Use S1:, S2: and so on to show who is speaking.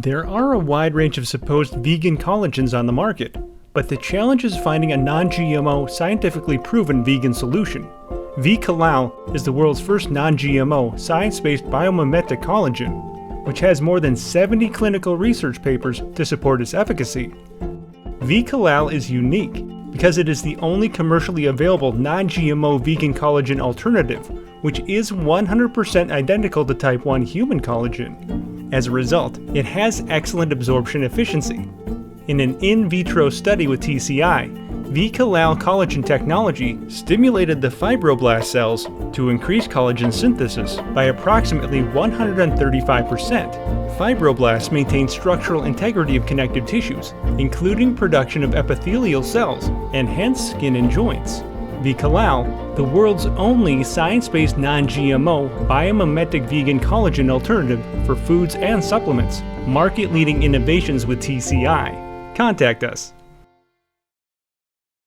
S1: There are a wide range of supposed vegan collagens on the market, but the challenge is finding a non-GMO, scientifically proven vegan solution. VeCollal is the world's first non-GMO, science-based biomimetic collagen, which has more than 70 clinical research papers to support its efficacy. VeCollal is unique because it is the only commercially available non-GMO vegan collagen alternative, which is 100% identical to type 1 human collagen. As a result, it has excellent absorption efficiency. In an in vitro study with TCI, VeCollal collagen technology stimulated the fibroblast cells to increase collagen synthesis by approximately 135%. Fibroblasts maintain structural integrity of connective tissues, including production of epithelial cells, and hence skin and joints. VeCollal, the world's only science-based non-GMO biomimetic vegan collagen alternative for foods and supplements. Market-leading innovations with TCI. Contact us.